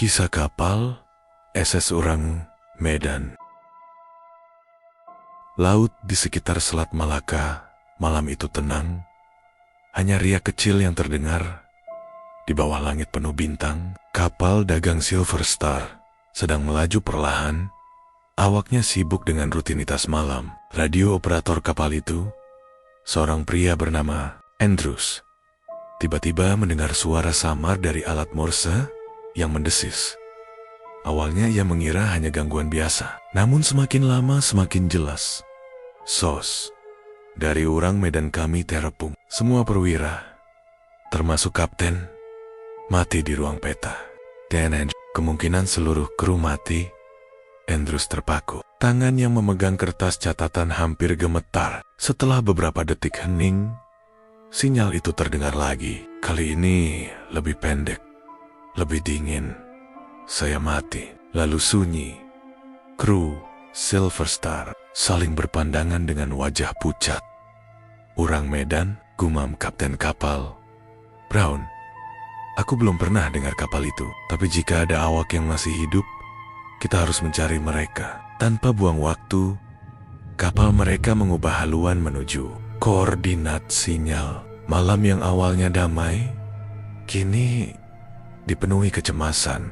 Kisah kapal SS Urang Medan. Laut di sekitar Selat Malaka malam itu tenang. Hanya riak kecil yang terdengar. Di bawah langit penuh bintang, kapal dagang Silver Star sedang melaju perlahan. Awaknya sibuk dengan rutinitas malam. Radio operator kapal itu, seorang pria bernama Andrews, tiba-tiba mendengar suara samar dari alat Morse yang mendesis. Awalnya ia mengira hanya gangguan biasa, namun semakin lama semakin jelas. SOS, dari Urang Medan kami terapung. Semua perwira, termasuk kapten, mati di ruang peta. Dan kemungkinan seluruh kru mati. Andrews terpaku. Tangan yang memegang kertas catatan hampir gemetar. Setelah beberapa detik hening, sinyal itu terdengar lagi. Kali ini lebih pendek, lebih dingin. Saya mati. Lalu sunyi. Kru Silver Star saling berpandangan dengan wajah pucat. Urang Medan, gumam kapten kapal. Brown, aku belum pernah dengar kapal itu. Tapi jika ada awak yang masih hidup, kita harus mencari mereka. Tanpa buang waktu, kapal mereka mengubah haluan menuju koordinat sinyal. Malam yang awalnya damai, kini dipenuhi kecemasan.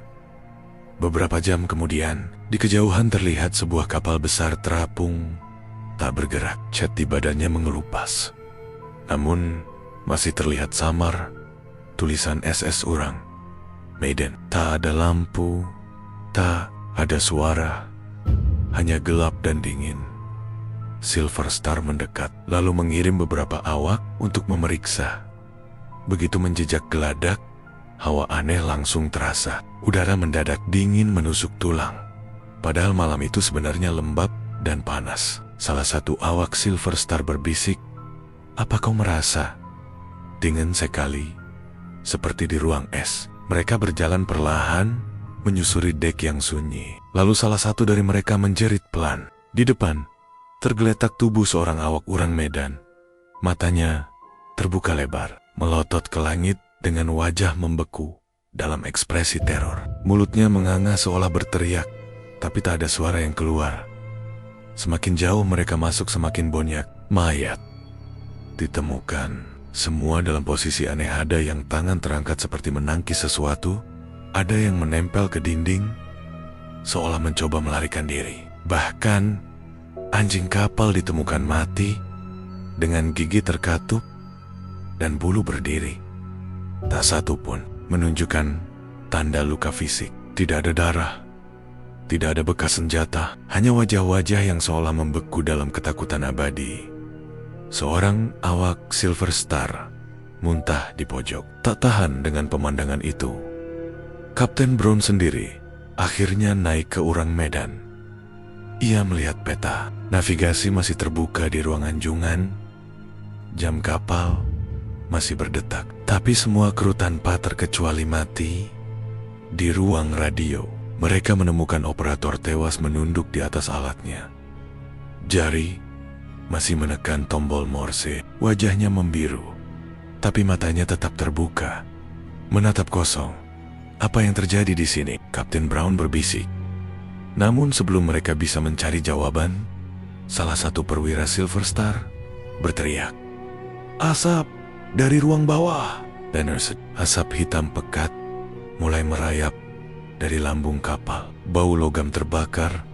Beberapa jam kemudian, di kejauhan terlihat sebuah kapal besar terapung, tak bergerak. Cat di badannya mengelupas. Namun, masih terlihat samar tulisan SS Urang Medan. Tak ada lampu, tak ada suara, hanya gelap dan dingin. Silver Star mendekat, lalu mengirim beberapa awak untuk memeriksa. Begitu menjejak geladak, hawa aneh langsung terasa. Udara mendadak dingin menusuk tulang. Padahal malam itu sebenarnya lembab dan panas. Salah satu awak Silver Star berbisik, "Apa kau merasa dingin sekali, seperti di ruang es?" Mereka berjalan perlahan, menyusuri dek yang sunyi. Lalu salah satu dari mereka menjerit pelan. Di depan, tergeletak tubuh seorang awak Urang Medan. Matanya terbuka lebar, melotot ke langit dengan wajah membeku dalam ekspresi teror. Mulutnya menganga seolah berteriak, tapi tak ada suara yang keluar. Semakin jauh mereka masuk semakin banyak mayat ditemukan. Semua dalam posisi aneh, ada yang tangan terangkat seperti menangkis sesuatu. Ada yang menempel ke dinding, seolah mencoba melarikan diri. Bahkan, anjing kapal ditemukan mati, dengan gigi terkatup, dan bulu berdiri. Tak satu pun menunjukkan tanda luka fisik. Tidak ada darah, tidak ada bekas senjata, hanya wajah-wajah yang seolah membeku dalam ketakutan abadi. Seorang awak Silver Star muntah di pojok, tak tahan dengan pemandangan itu. Kapten Brown sendiri akhirnya naik ke Urang Medan. Ia melihat peta. Navigasi masih terbuka di ruang anjungan. Jam kapal masih berdetak. Tapi semua kru tanpa terkecuali mati. Di ruang radio, mereka menemukan operator tewas menunduk di atas alatnya. Jari masih menekan tombol Morse. Wajahnya membiru, tapi matanya tetap terbuka, menatap kosong. "Apa yang terjadi di sini?" Kapten Brown berbisik. Namun sebelum mereka bisa mencari jawaban, salah satu perwira Silver Star berteriak, "Asap dari ruang bawah!" Dan asap hitam pekat mulai merayap dari lambung kapal. Bau logam terbakar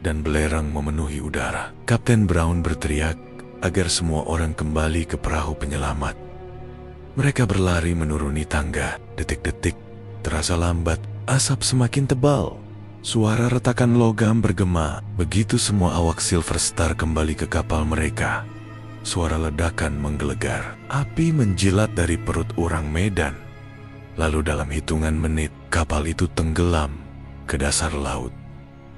dan belerang memenuhi udara. Kapten Brown berteriak agar semua orang kembali ke perahu penyelamat. Mereka berlari menuruni tangga. Detik-detik terasa lambat. Asap semakin tebal. Suara retakan logam bergema. Begitu semua awak Silver Star kembali ke kapal mereka, suara ledakan menggelegar. Api menjilat dari perut Urang Medan. Lalu dalam hitungan menit, kapal itu tenggelam ke dasar laut.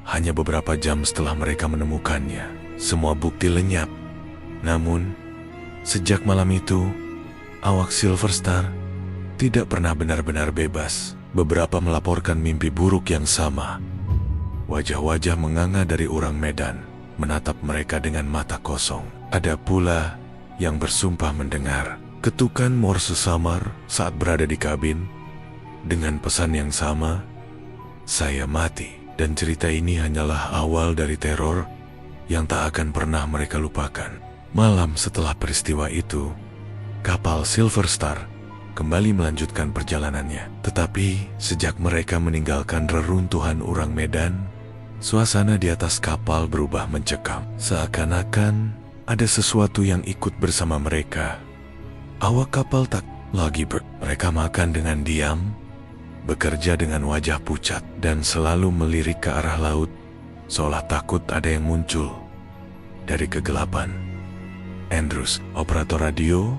Hanya beberapa jam setelah mereka menemukannya, semua bukti lenyap. Namun, sejak malam itu, awak Silver Star tidak pernah benar-benar bebas. Beberapa melaporkan mimpi buruk yang sama. Wajah-wajah menganga dari Urang Medan menatap mereka dengan mata kosong. Ada pula yang bersumpah mendengar ketukan Morse samar saat berada di kabin. Dengan pesan yang sama, saya mati. Dan cerita ini hanyalah awal dari teror yang tak akan pernah mereka lupakan. Malam setelah peristiwa itu, kapal Silver Star kembali melanjutkan perjalanannya. Tetapi sejak mereka meninggalkan reruntuhan Urang Medan, suasana di atas kapal berubah mencekam. Seakan-akan ada sesuatu yang ikut bersama mereka. Awak kapal tak lagi mereka makan dengan diam, bekerja dengan wajah pucat, dan selalu melirik ke arah laut, seolah takut ada yang muncul dari kegelapan. Andrews, operator radio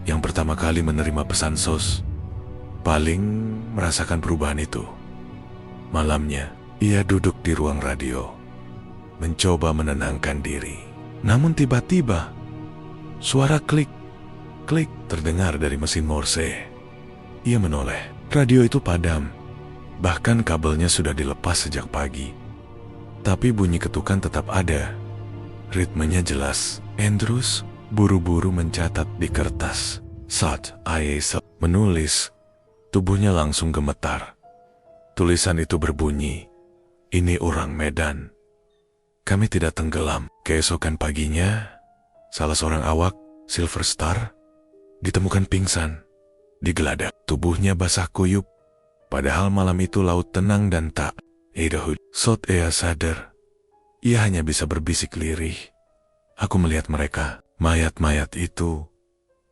yang pertama kali menerima pesan SOS, paling merasakan perubahan itu. Malamnya, ia duduk di ruang radio, mencoba menenangkan diri. Namun tiba-tiba, suara klik, klik terdengar dari mesin Morse. Ia menoleh. Radio itu padam, bahkan kabelnya sudah dilepas sejak pagi. Tapi bunyi ketukan tetap ada. Ritmenya jelas. Andrews buru-buru mencatat di kertas. Saat ia menulis, tubuhnya langsung gemetar. Tulisan itu berbunyi, "Ini Urang Medan. Kami tidak tenggelam." Keesokan paginya, salah seorang awak Silver Star ditemukan pingsan di geladak. Tubuhnya basah kuyup, padahal malam itu laut tenang dan tak idahud. Saat ia sadar, ia hanya bisa berbisik lirih. "Aku melihat mereka." Mayat-mayat itu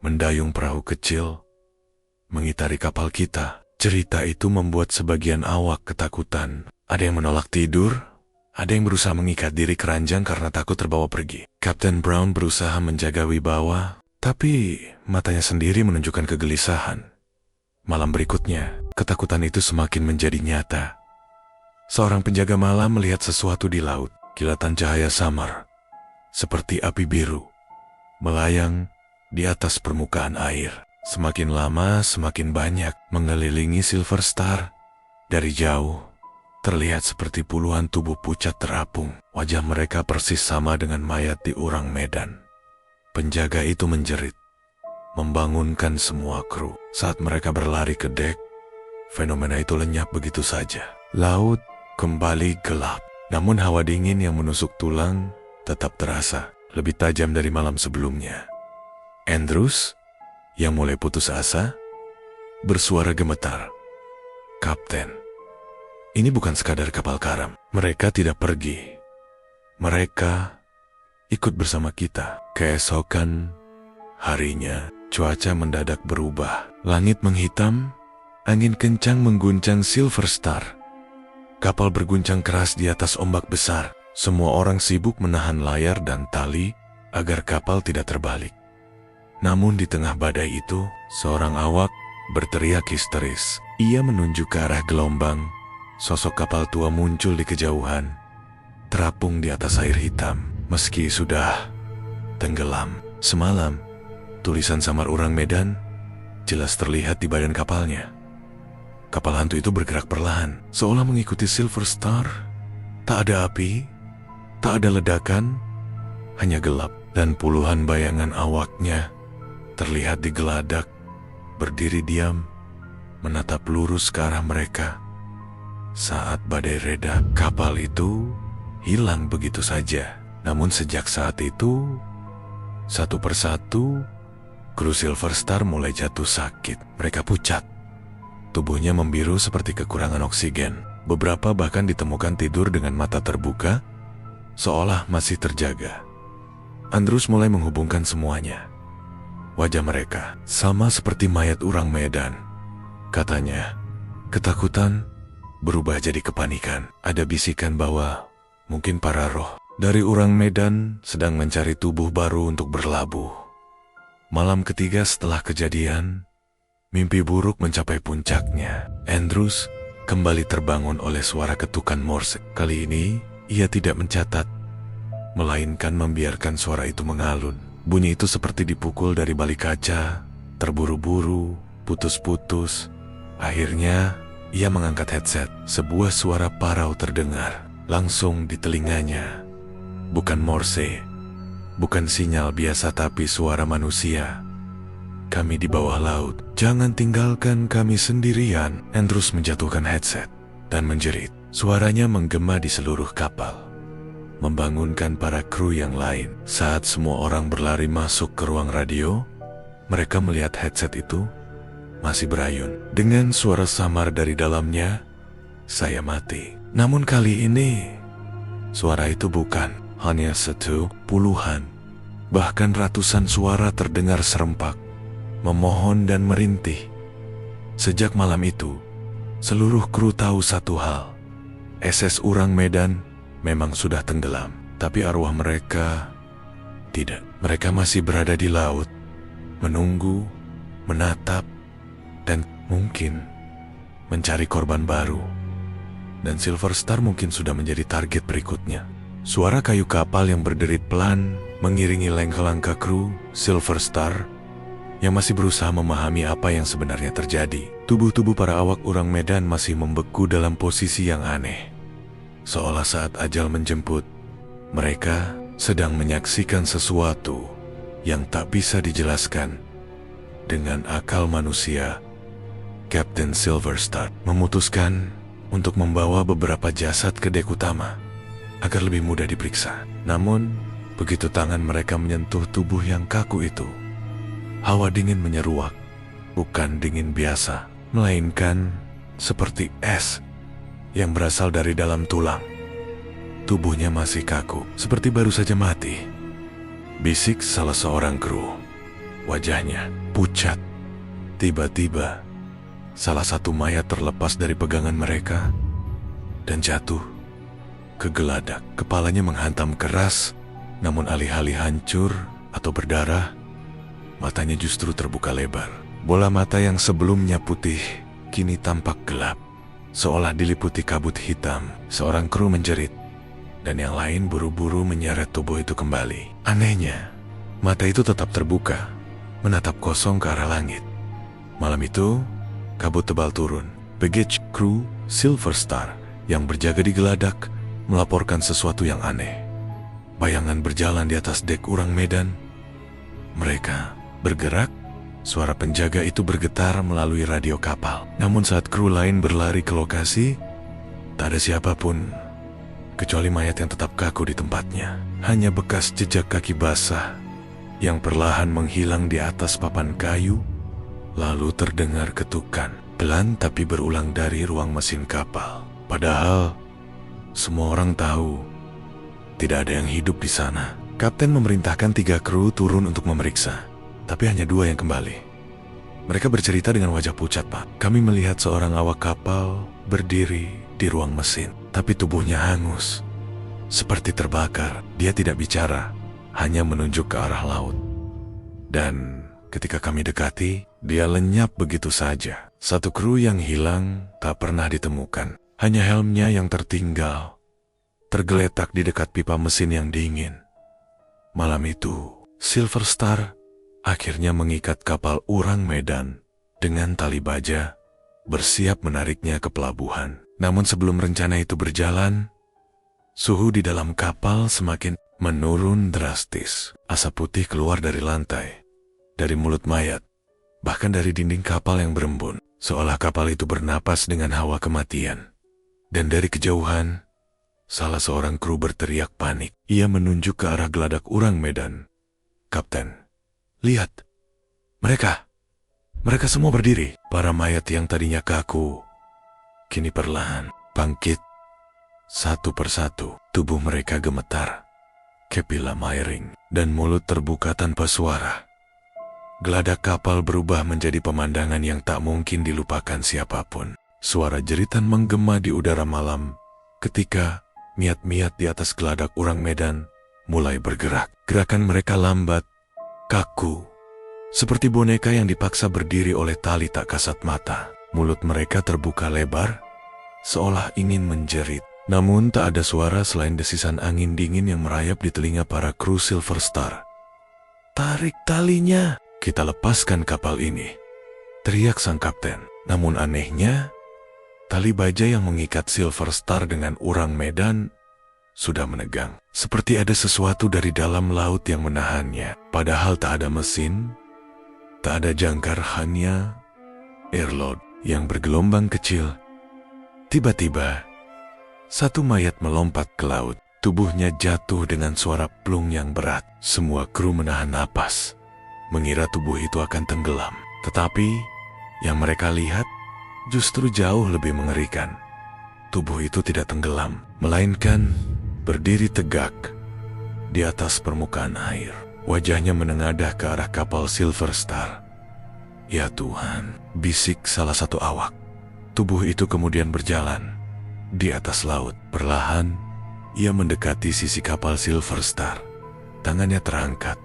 mendayung perahu kecil, mengitari kapal kita. Cerita itu membuat sebagian awak ketakutan. Ada yang menolak tidur, ada yang berusaha mengikat diri keranjang karena takut terbawa pergi. Kapten Brown berusaha menjaga wibawa, tapi matanya sendiri menunjukkan kegelisahan. Malam berikutnya, ketakutan itu semakin menjadi nyata. Seorang penjaga malam melihat sesuatu di laut. Kilatan cahaya samar, seperti api biru, melayang di atas permukaan air. Semakin lama, semakin banyak mengelilingi Silver Star. Dari jauh, terlihat seperti puluhan tubuh pucat terapung. Wajah mereka persis sama dengan mayat di Urang Medan. Penjaga itu menjerit, membangunkan semua kru. Saat mereka berlari ke dek, fenomena itu lenyap begitu saja. Laut kembali gelap, namun hawa dingin yang menusuk tulang tetap terasa, lebih tajam dari malam sebelumnya. Andrews, yang mulai putus asa, bersuara gemetar, "Kapten, ini bukan sekadar kapal karam. Mereka tidak pergi. Mereka ikut bersama kita." Keesokan harinya, cuaca mendadak berubah. Langit menghitam, angin kencang mengguncang Silver Star. Kapal berguncang keras di atas ombak besar. Semua orang sibuk menahan layar dan tali agar kapal tidak terbalik. Namun di tengah badai itu, seorang awak berteriak histeris. Ia menunjuk ke arah gelombang. Sosok kapal tua muncul di kejauhan, terapung di atas air hitam. Meski sudah tenggelam semalam, tulisan samar Urang Medan jelas terlihat di badan kapalnya. Kapal hantu itu bergerak perlahan, seolah mengikuti Silver Star. Tak ada api, tak ada ledakan, hanya gelap. Dan puluhan bayangan awaknya terlihat di geladak, berdiri diam, menatap lurus ke arah mereka. Saat badai reda, kapal itu hilang begitu saja. Namun sejak saat itu, satu persatu, kru Silver Star mulai jatuh sakit. Mereka pucat. Tubuhnya membiru seperti kekurangan oksigen. Beberapa bahkan ditemukan tidur dengan mata terbuka, seolah masih terjaga. Andrews mulai menghubungkan semuanya. Wajah mereka sama seperti mayat Urang Medan. Katanya, ketakutan berubah jadi kepanikan. Ada bisikan bahwa mungkin para roh dari Urang Medan sedang mencari tubuh baru untuk berlabuh. Malam ketiga setelah kejadian, mimpi buruk mencapai puncaknya. Andrews kembali terbangun oleh suara ketukan Morse. Kali ini, ia tidak mencatat, melainkan membiarkan suara itu mengalun. Bunyi itu seperti dipukul dari balik kaca, terburu-buru, putus-putus. Akhirnya, ia mengangkat headset. Sebuah suara parau terdengar langsung di telinganya. Bukan Morse, bukan sinyal biasa, tapi suara manusia. "Kami di bawah laut. Jangan tinggalkan kami sendirian." Andrews menjatuhkan headset. dan menjerit. Suaranya menggema di seluruh kapal, membangunkan para kru yang lain. Saat semua orang berlari masuk ke ruang radio, mereka melihat headset itu masih berayun. Dengan suara samar dari dalamnya, "Saya mati." Namun kali ini, suara itu bukan hanya satu, puluhan, bahkan ratusan suara terdengar serempak, memohon dan merintih. Sejak malam itu, seluruh kru tahu satu hal. SS Urang Medan memang sudah tenggelam, tapi arwah mereka tidak. Mereka masih berada di laut, menunggu, menatap, dan mungkin mencari korban baru. Dan Silver Star mungkin sudah menjadi target berikutnya. Suara kayu kapal yang berderit pelan mengiringi langkah-langkah kru Silver Star yang masih berusaha memahami apa yang sebenarnya terjadi. Tubuh-tubuh para awak Urang Medan masih membeku dalam posisi yang aneh. Seolah saat ajal menjemput, mereka sedang menyaksikan sesuatu yang tak bisa dijelaskan dengan akal manusia. Kapten Silver Star memutuskan untuk membawa beberapa jasad ke dek utama agar lebih mudah diperiksa. Namun, begitu tangan mereka menyentuh tubuh yang kaku itu, hawa dingin menyeruak. Bukan dingin biasa, melainkan seperti es yang berasal dari dalam tulang. Tubuhnya masih kaku, seperti baru saja mati. Bisik salah seorang kru. Wajahnya pucat. Tiba-tiba, salah satu mayat terlepas dari pegangan mereka dan jatuh ke geladak. Kepalanya menghantam keras, namun alih-alih hancur atau berdarah, matanya justru terbuka lebar. Bola mata yang sebelumnya putih kini tampak gelap, seolah diliputi kabut hitam. Seorang kru menjerit, dan yang lain buru-buru menyeret tubuh itu kembali. Anehnya, mata itu tetap terbuka, menatap kosong ke arah langit. Malam itu, kabut tebal turun. Baggage kru Silver Star yang berjaga di geladak melaporkan sesuatu yang aneh. Bayangan berjalan di atas dek Urang Medan. Mereka bergerak. Suara penjaga itu bergetar melalui radio kapal. Namun saat kru lain berlari ke lokasi, tak ada siapapun kecuali mayat yang tetap kaku di tempatnya. Hanya bekas jejak kaki basah yang perlahan menghilang di atas papan kayu. Lalu terdengar ketukan pelan tapi berulang dari ruang mesin kapal. Padahal semua orang tahu tidak ada yang hidup di sana. Kapten memerintahkan 3 kru turun untuk memeriksa, tapi hanya 2 yang kembali. Mereka bercerita dengan wajah pucat, "Pak, kami melihat seorang awak kapal berdiri di ruang mesin, tapi tubuhnya hangus, seperti terbakar. Dia tidak bicara, hanya menunjuk ke arah laut. Dan ketika kami dekati, dia lenyap begitu saja." Satu kru yang hilang tak pernah ditemukan. Hanya helmnya yang tertinggal, tergeletak di dekat pipa mesin yang dingin. Malam itu, Silver Star akhirnya mengikat kapal Urang Medan dengan tali baja, bersiap menariknya ke pelabuhan. Namun sebelum rencana itu berjalan, suhu di dalam kapal semakin menurun drastis. Asap putih keluar dari lantai, dari mulut mayat, bahkan dari dinding kapal yang berembun, seolah kapal itu bernapas dengan hawa kematian. Dan dari kejauhan, salah seorang kru berteriak panik. Ia menunjuk ke arah geladak Urang Medan. "Kapten, lihat, mereka semua berdiri." Para mayat yang tadinya kaku kini perlahan bangkit. Satu persatu, tubuh mereka gemetar, kepala miring, dan mulut terbuka tanpa suara. Geladak kapal berubah menjadi pemandangan yang tak mungkin dilupakan siapapun. Suara jeritan menggema di udara malam ketika miat-miat di atas geladak Urang Medan mulai bergerak. Gerakan mereka lambat, kaku, seperti boneka yang dipaksa berdiri oleh tali tak kasat mata. Mulut mereka terbuka lebar, seolah ingin menjerit. Namun tak ada suara selain desisan angin dingin yang merayap di telinga para kru Silver Star. "Tarik talinya, kita lepaskan kapal ini," teriak sang kapten. Namun anehnya, tali baja yang mengikat Silver Star dengan Urang Medan sudah menegang. Seperti ada sesuatu dari dalam laut yang menahannya. Padahal tak ada mesin, tak ada jangkar, hanya airload yang bergelombang kecil. Tiba-tiba, satu mayat melompat ke laut. Tubuhnya jatuh dengan suara plung yang berat. Semua kru menahan napas, mengira tubuh itu akan tenggelam. Tetapi, yang mereka lihat justru jauh lebih mengerikan. Tubuh itu tidak tenggelam, melainkan berdiri tegak di atas permukaan air. Wajahnya menengadah ke arah kapal Silver Star. "Ya Tuhan," bisik salah satu awak. Tubuh itu kemudian berjalan di atas laut. Perlahan, ia mendekati sisi kapal Silver Star. Tangannya terangkat,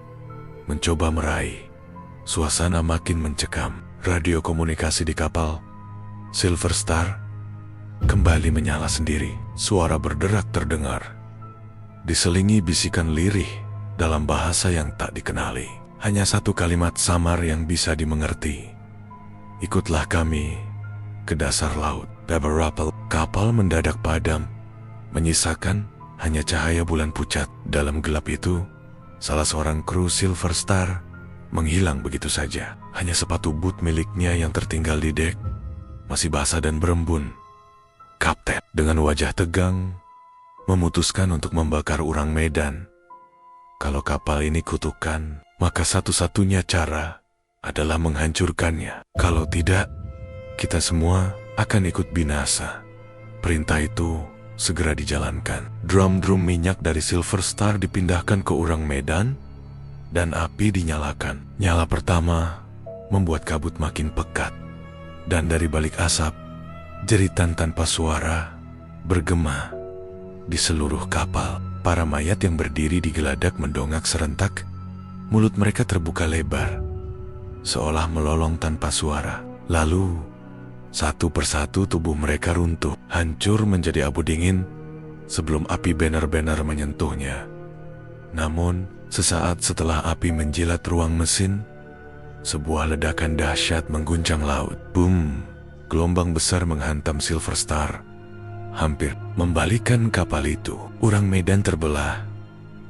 mencoba meraih. Suasana makin mencekam. Radio komunikasi di kapal Silver Star kembali menyala sendiri. Suara berderak terdengar, diselingi bisikan lirih dalam bahasa yang tak dikenali. Hanya satu kalimat samar yang bisa dimengerti. "Ikutlah kami ke dasar laut." Beberapa kapal mendadak padam, menyisakan hanya cahaya bulan pucat. Dalam gelap itu, salah seorang kru Silver Star menghilang begitu saja. Hanya sepatu boot miliknya yang tertinggal di dek, masih basah dan berembun. Kapten, dengan wajah tegang, memutuskan untuk membakar urang Medan. Kalau kapal ini kutukan, maka satu-satunya cara adalah menghancurkannya. Kalau tidak, kita semua akan ikut binasa. Perintah itu segera dijalankan. Drum-drum minyak dari Silver Star dipindahkan ke urang Medan, dan api dinyalakan. Nyala pertama membuat kabut makin pekat, dan dari balik asap, jeritan tanpa suara bergema di seluruh kapal. Para mayat yang berdiri di geladak mendongak serentak. Mulut mereka terbuka lebar, seolah melolong tanpa suara. Lalu, satu persatu tubuh mereka runtuh, hancur menjadi abu dingin sebelum api benar-benar menyentuhnya. Namun, sesaat setelah api menjilat ruang mesin, sebuah ledakan dahsyat mengguncang laut. Boom! Gelombang besar menghantam Silver Star, hampir membalikan kapal itu. Urang Medan terbelah,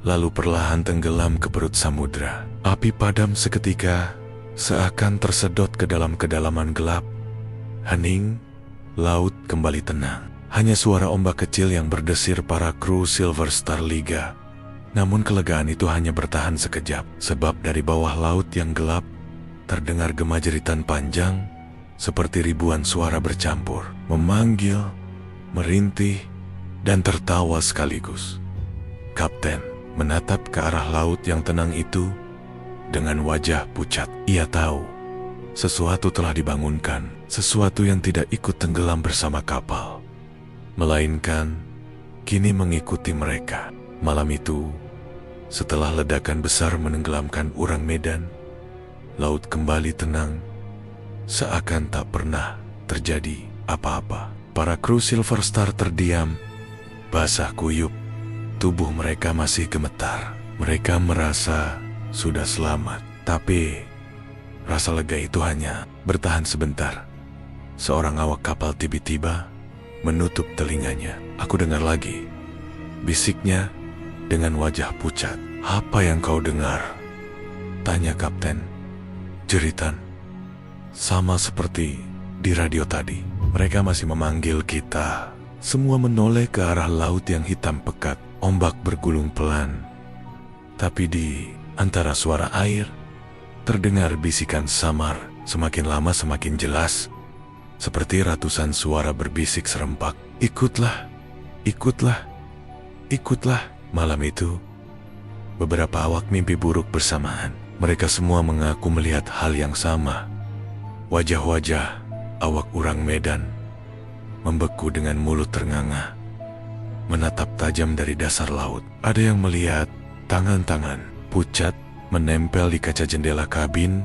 lalu perlahan tenggelam ke perut samudra. Api padam seketika, seakan tersedot ke dalam kedalaman gelap. Hening, laut kembali tenang. Hanya suara ombak kecil yang berdesir para kru Silver Star Liga. Namun kelegaan itu hanya bertahan sekejap, sebab dari bawah laut yang gelap terdengar gema jeritan panjang seperti ribuan suara bercampur, memanggil, merintih, dan tertawa sekaligus. Kapten menatap ke arah laut yang tenang itu dengan wajah pucat. Ia tahu sesuatu telah dibangunkan, sesuatu yang tidak ikut tenggelam bersama kapal, melainkan kini mengikuti mereka. Malam itu, setelah ledakan besar menenggelamkan urang Medan, laut kembali tenang, seakan tak pernah terjadi apa-apa. Para kru Silver Star terdiam, basah kuyup, tubuh mereka masih gemetar. Mereka merasa sudah selamat, tapi rasa lega itu hanya bertahan sebentar. Seorang awak kapal tiba-tiba menutup telinganya. "Aku dengar lagi," bisiknya dengan wajah pucat. "Apa yang kau dengar?" tanya kapten. "Jeritan, sama seperti di radio tadi. Mereka masih memanggil kita." Semua menoleh ke arah laut yang hitam pekat. Ombak bergulung pelan, tapi di antara suara air terdengar bisikan samar, semakin lama semakin jelas, seperti ratusan suara berbisik serempak. "Ikutlah, ikutlah, ikutlah." Malam itu, beberapa awak mimpi buruk bersamaan. Mereka semua mengaku melihat hal yang sama. Wajah-wajah awak urang Medan membeku dengan mulut ternganga, menatap tajam dari dasar laut. Ada yang melihat tangan-tangan pucat menempel di kaca jendela kabin.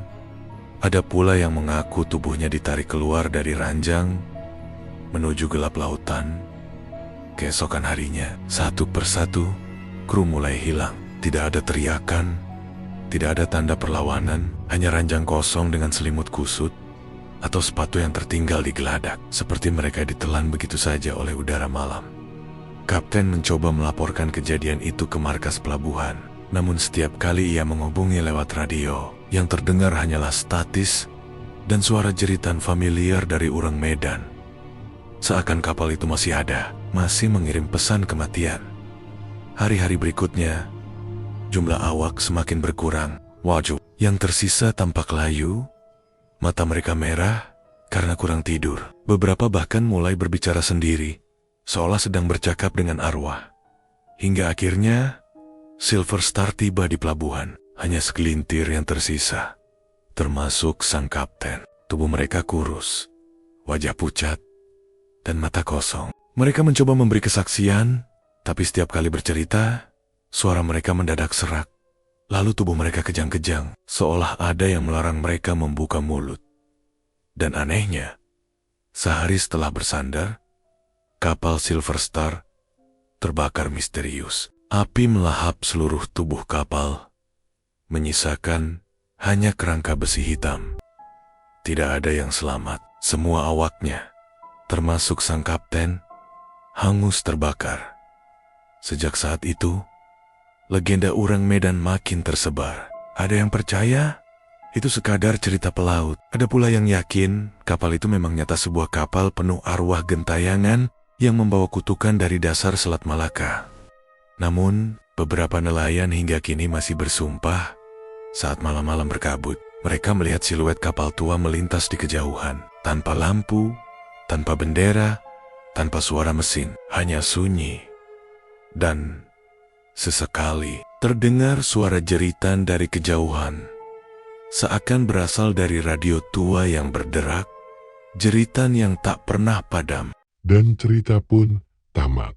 Ada pula yang mengaku tubuhnya ditarik keluar dari ranjang menuju gelap lautan. Keesokan harinya, satu persatu, kru mulai hilang. Tidak ada teriakan, tidak ada tanda perlawanan, hanya ranjang kosong dengan selimut kusut atau sepatu yang tertinggal di geladak, seperti mereka ditelan begitu saja oleh udara malam. Kapten mencoba melaporkan kejadian itu ke markas pelabuhan, namun setiap kali ia menghubungi lewat radio, yang terdengar hanyalah statis dan suara jeritan familiar dari urang Medan. Seakan kapal itu masih ada, masih mengirim pesan kematian. Hari-hari berikutnya, jumlah awak semakin berkurang. Wajah yang tersisa tampak layu, mata mereka merah karena kurang tidur. Beberapa bahkan mulai berbicara sendiri, seolah sedang bercakap dengan arwah. Hingga akhirnya, Silver Star tiba di pelabuhan. Hanya segelintir yang tersisa, termasuk sang kapten. Tubuh mereka kurus, wajah pucat, dan mata kosong. Mereka mencoba memberi kesaksian, tapi setiap kali bercerita, suara mereka mendadak serak. Lalu tubuh mereka kejang-kejang, seolah ada yang melarang mereka membuka mulut. Dan anehnya, sehari setelah bersandar, kapal Silver Star terbakar misterius. Api melahap seluruh tubuh kapal, menyisakan hanya kerangka besi hitam. Tidak ada yang selamat. Semua awaknya, termasuk sang kapten, hangus terbakar. Sejak saat itu, legenda urang Medan makin tersebar. Ada yang percaya itu sekadar cerita pelaut. Ada pula yang yakin kapal itu memang nyata sebuah kapal penuh arwah gentayangan yang membawa kutukan dari dasar Selat Malaka. Namun, beberapa nelayan hingga kini masih bersumpah saat malam-malam berkabut. Mereka melihat siluet kapal tua melintas di kejauhan. Tanpa lampu, tanpa bendera, tanpa suara mesin. Hanya sunyi. Dan sesekali terdengar suara jeritan dari kejauhan. Seakan berasal dari radio tua yang berderak. Jeritan yang tak pernah padam. Dan cerita pun tamat.